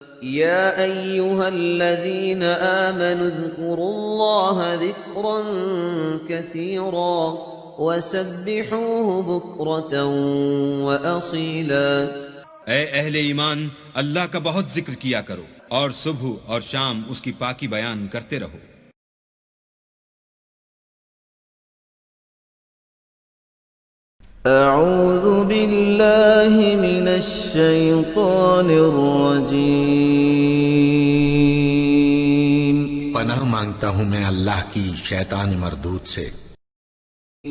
يا أيها الذين آمنوا اذكروا الله ذكرا كثيرا وسبحوه بكرة وأصيلا۔ اے اہل ایمان، اللہ کا بہت ذکر کیا کرو اور صبح اور شام اس کی پاکی بیان کرتے رہو۔ اعوذ باللہ من الشیطان الرجیم۔ پناہ مانگتا ہوں میں اللہ کی شیطان مردود سے۔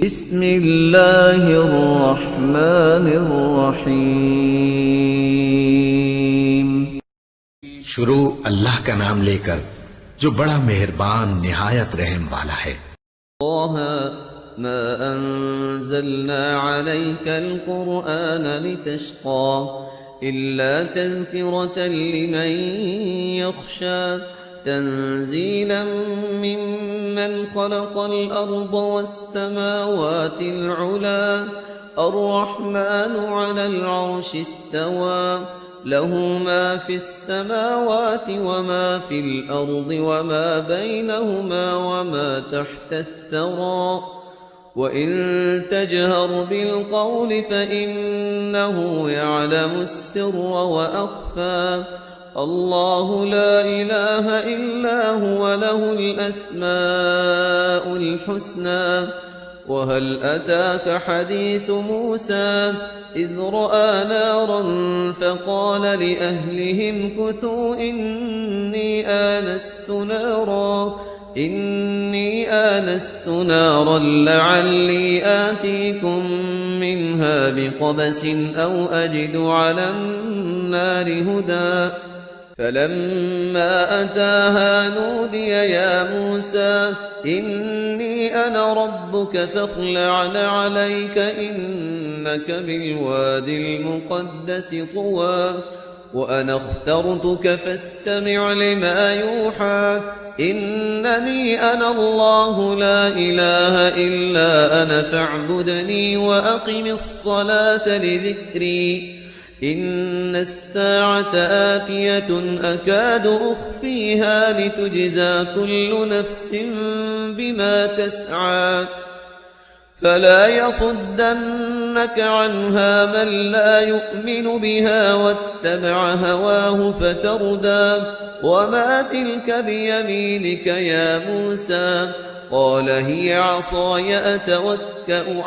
بسم اللہ الرحمن الرحیم۔ شروع اللہ کا نام لے کر جو بڑا مہربان نہایت رحم والا ہے۔ ما أنزلنا عليك القرآن لتشقى إلا تذكرة لمن يخشى تنزيلا ممن خلق الأرض والسماوات العلى الرحمن على العرش استوى له ما في السماوات وما في الأرض وما بينهما وما تحت الثرى وَإِن تَجْهَرْ بِالْقَوْلِ فَإِنَّهُ يَعْلَمُ السِّرَّ وَأَخْفَى اللَّهُ لَا إِلَهَ إِلَّا هُوَ لَهُ الْأَسْمَاءُ الْحُسْنَى وَهَلْ أَتَاكَ حَدِيثُ مُوسَى إِذْ رَأَى نَارًا فَقَالَ لِأَهْلِهِمْ كُثُوا إني آنست نارا لعلي آتيكم منها بقبس أو أجد على النار هدى فلما أتاها نودي يا موسى إني أنا ربك فاخلع عليك إنك بالوادي المقدس طوى وأنا اخترتك فاستمع لما يوحى إنني أنا الله لا إله إلا أنا فاعبدني وأقم الصلاة لذكري إن الساعة آتية أكاد أخفيها لتجزى كل نفس بما تسعى فلا يصدنك عنها من لا يؤمن بها واتبع هواه فتردى وما تلك بيمينك يا موسى قال هي عصاي أتوكأ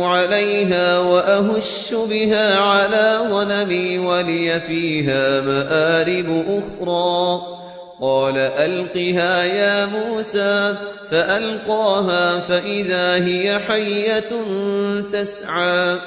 عليها وأهش بها على غنمي ولي فيها مآرب أخرى قال ألقها يا موسى فألقاها فإذا هي حية تسعى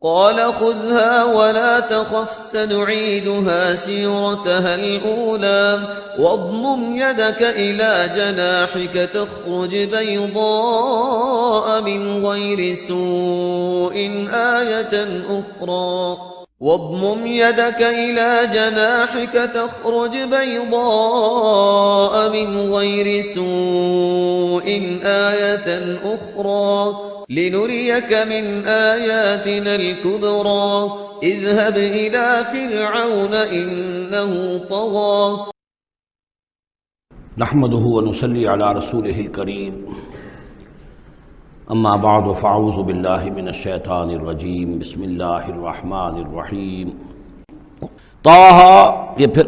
قال خذها ولا تخف سنعيدها سيرتها الأولى واضمم يدك إلى جناحك تخرج بيضاء من غير سوء آية أخرى واضمم يدك إلى جناحك تخرج بيضاء من غير سوء آية أخرى لنريك من آياتنا الكبرى اذهب إلى فرعون إنه طغى۔ نحمده ونصلي على رسوله الكريم اما بعد فاعوذ باللہ من الشیطان الرجیم بسم اللہ الرحمن الرحیم۔ طٰہٰ، یہ پھر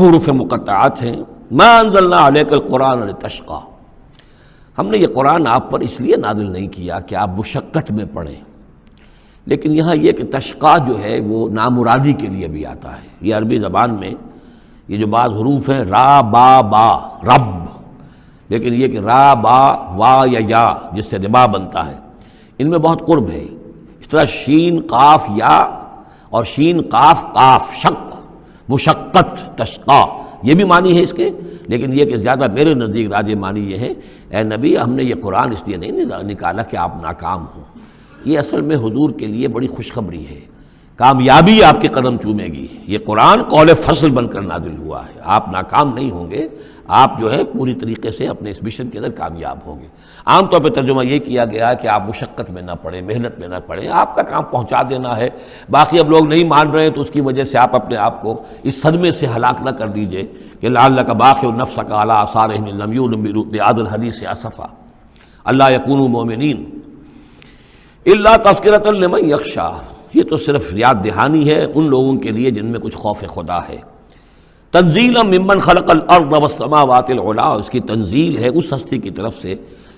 حروف مقطعات ہیں۔ ما انزلنا علیک القرآن لتشقیٰ، ہم نے یہ قرآن آپ پر اس لیے نازل نہیں کیا کہ آپ مشقت میں پڑھیں، لیکن یہاں یہ کہ تشقیٰ جو ہے وہ نامرادی کے لیے بھی آتا ہے۔ یہ عربی زبان میں یہ جو بعض حروف ہیں را با با رب، لیکن یہ کہ را با وا یا جس سے ربا بنتا ہے، ان میں بہت قرب ہے۔ اس طرح شین قاف یا اور شین قاف قاف شق، مشقت تشقیٰ، یہ بھی معنی ہے اس کے، لیکن یہ کہ زیادہ میرے نزدیک راجح معنی یہ ہے اے نبی ہم نے یہ قرآن اس لیے نہیں نکالا کہ آپ ناکام ہوں، یہ اصل میں حضور کے لیے بڑی خوشخبری ہے کامیابی آپ کے قدم چومے گی۔ یہ قرآن قول فصل بن کر نازل ہوا ہے، آپ ناکام نہیں ہوں گے، آپ جو ہے پوری طریقے سے اپنے اس مشن کے اندر کامیاب ہوں گے۔ عام طور پہ ترجمہ یہ کیا گیا ہے کہ آپ مشقت میں نہ پڑیں، محنت میں نہ پڑیں، آپ کا کام پہنچا دینا ہے، باقی اب لوگ نہیں مان رہے ہیں تو اس کی وجہ سے آپ اپنے آپ کو اس صدمے سے ہلاک نہ کر دیجئے کہ لعلک باخع نفسک علی آثارہم ان لم یؤمنوا بہذا الحدیث اسفا الا یکونوا مؤمنین الا تذکرۃ لمن یخشی۔ یہ تو صرف یاد دہانی ہے ان لوگوں کے لیے جن میں کچھ خوف خدا ہے۔ تنزیلا ممن خلق الارض والسماوات العلی، اس کی تنزیل ہے اس ہستی کی طرف سے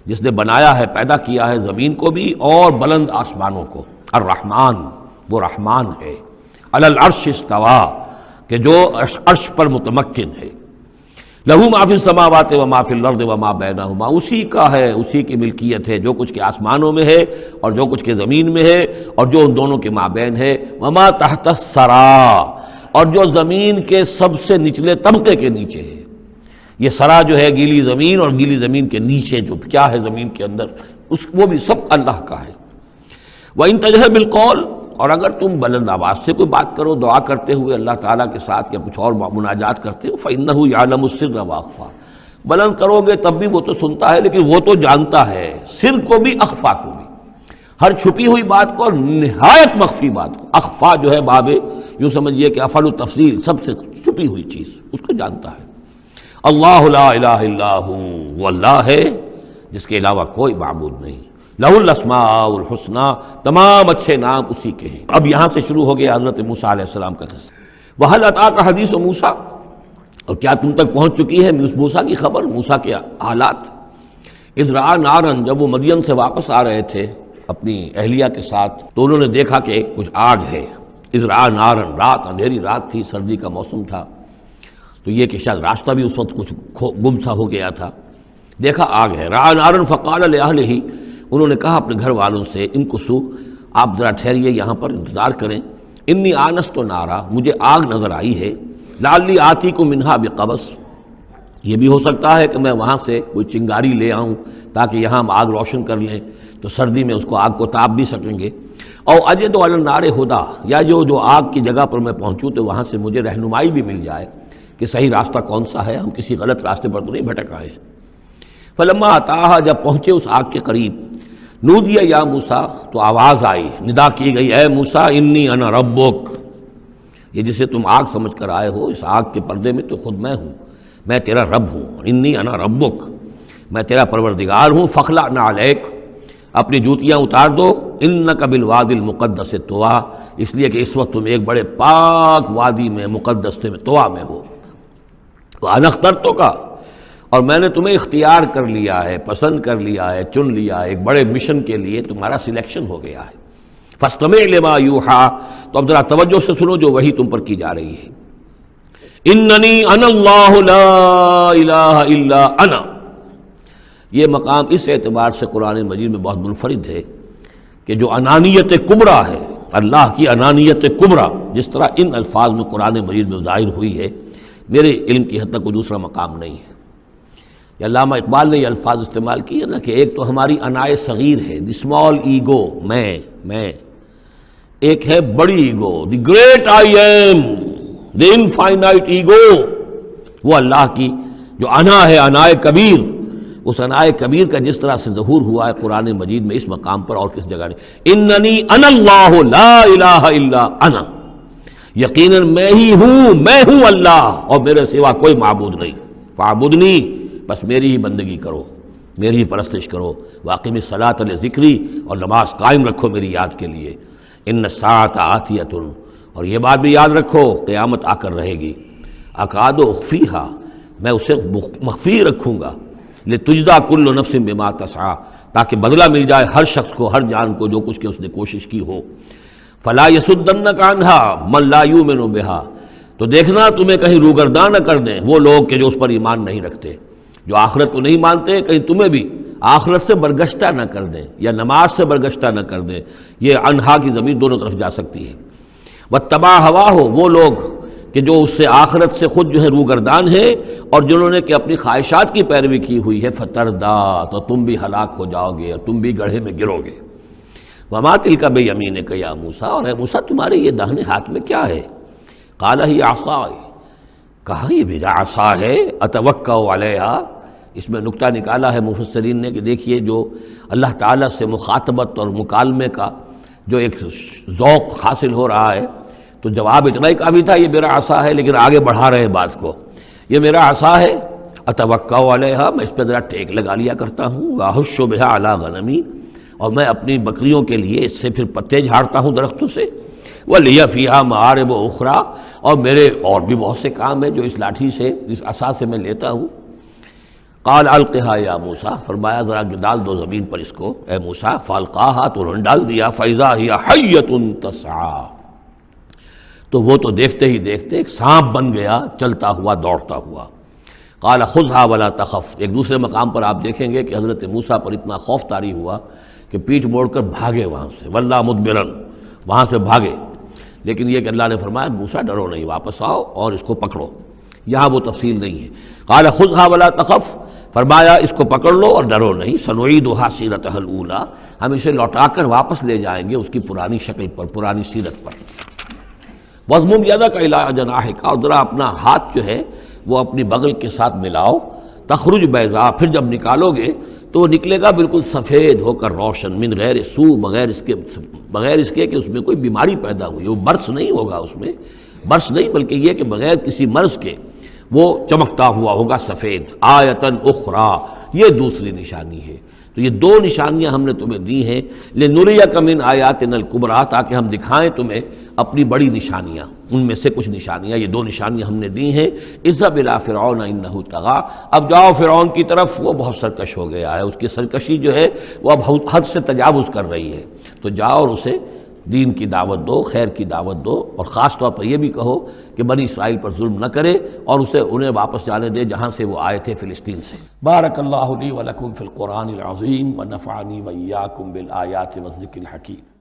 جس نے بنایا ہے، پیدا کیا ہے زمین کو بھی اور بلند آسمانوں کو۔ الرحمن، وہ رحمان ہے، علی العرش استویٰ، کہ جو عرش پر متمکن ہے۔ لہو ما فی السماوات وما فی الارض وما بینہما، اسی کا ہے، اسی کی ملکیت ہے جو کچھ کے آسمانوں میں ہے اور جو کچھ کے زمین میں ہے اور جو ان دونوں کے مابین ہے۔ وما تحت الثریٰ، اور جو زمین کے سب سے نچلے طبقے کے نیچے ہے۔ یہ سرا جو ہے گیلی زمین، اور گیلی زمین کے نیچے جو کیا ہے زمین کے اندر، وہ بھی سب اللہ کا ہے۔ وَإِن تَجْهَرْ بِالْقَوْلِ، اور اگر تم بلند آواز سے کوئی بات کرو دعا کرتے ہوئے اللہ تعالیٰ کے ساتھ یا کچھ اور مناجات کرتے ہو، فَإِنَّهُ يَعْلَمُ السِّرَّ وَأَخْفَى، بلند کرو گے تب بھی وہ تو سنتا ہے، لیکن وہ تو جانتا ہے سر کو بھی اخفا کو بھی، ہر چھپی ہوئی بات کو اور نہایت مخفی بات کو۔ اخفا جو ہے باب یوں سمجھیے کہ افعل التفصیل، سب سے چھپی ہوئی چیز اس کو جانتا ہے۔ اللہ لا الہ الا ہو، وہ اللہ ہے جس کے علاوہ کوئی معبود نہیں۔ لہ الاسماء الحسنی، تمام اچھے نام اسی کے ہیں۔ اب یہاں سے شروع ہو گیا حضرت موسیٰ علیہ السلام کا قصہ۔ وَهَلْ أَتَاكَ حَدِيثُ موسیٰ، اور کیا تم تک پہنچ چکی ہے موسیٰ کی خبر، موسیٰ کے حالات۔ اذ رأى نارا، جب وہ مدین سے واپس آ رہے تھے اپنی اہلیہ کے ساتھ تو انہوں نے دیکھا کہ کچھ آگ ہے۔ اذ رأى نارا، رات، اندھیری رات تھی، سردی کا موسم تھا، تو یہ کہ شاید راستہ بھی اس وقت کچھ گم سا ہو گیا تھا۔ دیکھا آگ ہے۔ رأى نارا فقال لأہلہ، انہوں نے کہا اپنے گھر والوں سے، انکسوا، آپ ذرا ٹھہریے یہاں پر انتظار کریں، انی آنست نارا، مجھے آگ نظر آئی ہے، لعلی آتیکم منہا بقبس، یہ بھی ہو سکتا ہے کہ میں وہاں سے کوئی چنگاری لے آؤں تاکہ یہاں ہم آگ روشن کر لیں تو سردی میں اس کو آگ کو تاپ بھی سکیں گے، او اجد علی النار ہدی، یا جو آگ کی جگہ پر میں پہنچوں تو وہاں سے مجھے رہنمائی بھی مل جائے کہ صحیح راستہ کون سا ہے، ہم کسی غلط راستے پر تو نہیں بھٹک آئے ہیں۔ فلما اتاہا، جب پہنچے اس آگ کے قریب، نودی یا موسیٰ، تو آواز آئی، ندا کی گئی، اے موسیٰ انی انا ربک، یہ جسے تم آگ سمجھ کر آئے ہو، اس آگ کے پردے میں تو خود میں ہوں، میں تیرا رب ہوں، انی انا ربک، میں تیرا پروردگار ہوں، فخلعنا علیک، اپنی جوتیاں اتار دو، انک بالوادی المقدس طویٰ، اس لیے کہ اس وقت تم ایک بڑے پاک وادی میں، مقدس میں، طویٰ میں ہو، وانا اخترتک، اور میں نے تمہیں اختیار کر لیا ہے، پسند کر لیا ہے، چن لیا ہے، ایک بڑے مشن کے لیے تمہارا سلیکشن ہو گیا ہے۔ فاستمع لما یوحیٰ، تو اب ذرا توجہ سے سنو جو وحی تم پر کی جا رہی ہے۔ اننی انا اللہ لا الہ الا انا، یہ مقام اس اعتبار سے قرآن مجید میں بہت منفرد ہے کہ جو انانیت کبریٰ ہے، اللہ کی انانیت کبریٰ، جس طرح ان الفاظ میں قرآن مجید میں ظاہر ہوئی ہے، میرے علم کی حد تک کوئی دوسرا مقام نہیں ہے۔ علامہ اقبال نے یہ الفاظ استعمال کیے نا کہ ایک تو ہماری انائے صغیر ہے، دی اسمال ایگو، میں، ایک ہے بڑی ego, the great I am, the infinite ego, وہ اللہ کی جو انا ہے، انائے کبیر، اس انائے کبیر کا جس طرح سے ظہور ہوا ہے قرآن مجید میں اس مقام پر اور کس جگہ نہیں۔ اننی انا اللہ لا الہ الا انا، یقیناً میں ہی ہوں اللہ اور میرے سوا کوئی معبود نہیں، فاعبدنی، بس میری ہی بندگی کرو، میری ہی پرستش کرو، واقم الصلاۃ لذکری، اور نماز قائم رکھو میری یاد کے لیے، ان الساعۃ آتیۃ، اور یہ بات بھی یاد رکھو قیامت آ کر رہے گی، اکاد اخفیہا، میں اسے مخفی رکھوں گا، لتجزی کل نفس بما تسعی، تاکہ بدلہ مل جائے ہر شخص کو، ہر جان کو جو کچھ کہ اس نے کوشش کی ہو۔ فلا یصدنک عنہا من لا یؤمن بہا، تو دیکھنا تمہیں کہیں روگرداں نہ کر دیں وہ لوگ کہ جو اس پر ایمان نہیں رکھتے، جو آخرت کو نہیں مانتے، کہیں تمہیں بھی آخرت سے برگشتہ نہ کر دیں یا نماز سے برگشتہ نہ کر دیں۔ یہ انہا کی ضمیر دونوں طرف جا سکتی ہے۔ واتبع ہواہ، وہ لوگ کہ جو اس سے آخرت سے خود جو ہے روگردان ہے اور جنہوں نے کہ اپنی خواہشات کی پیروی کی ہوئی ہے، فتردا، تو تم بھی ہلاک ہو جاؤ گے اور تم بھی گڑھے میں گرو گے۔ وما تلک بیمینک یا موسیٰ، اور اے موسیٰ تمہارے یہ داہنے ہاتھ میں کیا ہے؟ قال ہی عصای، کہا یہ میرا عصا ہے، اتوکا علیہا۔ اس میں نکتہ نکالا ہے مفسرین نے کہ دیکھیے جو اللہ تعالیٰ سے مخاطبت اور مکالمے کا جو ایک ذوق حاصل ہو رہا ہے، تو جواب اتنا ہی کافی تھا یہ میرا عصا ہے، لیکن آگے بڑھا رہے ہیں بات کو، یہ میرا عصا ہے، اتوکا علیہا، میں اس پہ ذرا ٹیک لگا لیا کرتا ہوں، واحش بہا علی غنمی، اور میں اپنی بکریوں کے لیے اس سے پھر پتے جھاڑتا ہوں درختوں سے، وَلِيَ فِيهَا مَعَارِبُ أُخْرَى، اور میرے اور بھی بہت سے کام ہیں جو اس لاٹھی سے، اس عصا سے میں لیتا ہوں۔ قال القھا یا موسیٰ، فرمایا ذرا ڈال دو زمین پر اس کو اے موسیٰ، فالقاها، تو انہوں نے ڈال دیا، فَإِذَا هِيَ حَيَّةٌ تَسْعَىٰ، تو وہ تو دیکھتے ہی دیکھتے ایک سانپ بن گیا چلتا ہوا دوڑتا ہوا۔ قال خذها ولا تخف، ایک دوسرے مقام پر آپ دیکھیں گے کہ حضرت موسیٰ پر اتنا خوف طاری ہوا کہ پیٹھ موڑ کر بھاگے وہاں سے، واللہ مدبرن، وہاں سے بھاگے، لیکن یہ کہ اللہ نے فرمایا موسیٰ ڈرو نہیں، واپس آؤ اور اس کو پکڑو، یہاں وہ تفصیل نہیں ہے۔ قال خذها ولا تخف، فرمایا اس کو پکڑ لو اور ڈرو نہیں، سنعیدها سیرتها الاولی، ہم اسے لوٹا کر واپس لے جائیں گے اس کی پرانی شکل پر، پرانی سیرت پر۔ وَاضْمُمْ يَدَكَ إِلَىٰ جَنَاحِكَ، اور ذرا اپنا ہاتھ جو ہے وہ اپنی بغل کے ساتھ ملاؤ، تخرج بیضاء، پھر جب نکالو گے تو وہ نکلے گا بالکل سفید ہو کر روشن، من غیر سوء، بغیر اس کے کہ اس میں کوئی بیماری پیدا ہوئی، وہ برس نہیں ہوگا، اس میں برس نہیں بلکہ یہ کہ بغیر کسی مرض کے وہ چمکتا ہوا ہوگا سفید۔ آیتن اخری، یہ دوسری نشانی ہے۔ تو یہ دو نشانیاں ہم نے تمہیں دی ہیں، لنریک من آیاتنا الکبریٰ، تاکہ ہم دکھائیں تمہیں اپنی بڑی نشانیاں، ان میں سے کچھ نشانیاں، یہ دو نشانیاں ہم نے دی ہیں۔ اذهب الی فرعون انہ طغیٰ، اب جاؤ فرعون کی طرف، وہ بہت سرکش ہو گیا ہے، اس کی سرکشی جو ہے وہ اب حد سے تجاوز کر رہی ہے، تو جاؤ اور اسے دین کی دعوت دو، خیر کی دعوت دو، اور خاص طور پر یہ بھی کہو کہ بنی اسرائیل پر ظلم نہ کرے اور انہیں واپس جانے دے جہاں سے وہ آئے تھے، فلسطین سے۔ بارک اللہ لی ولکم فی القرآن العظیم ونفعنی وإیاکم بالآیات والذکر الحکیم۔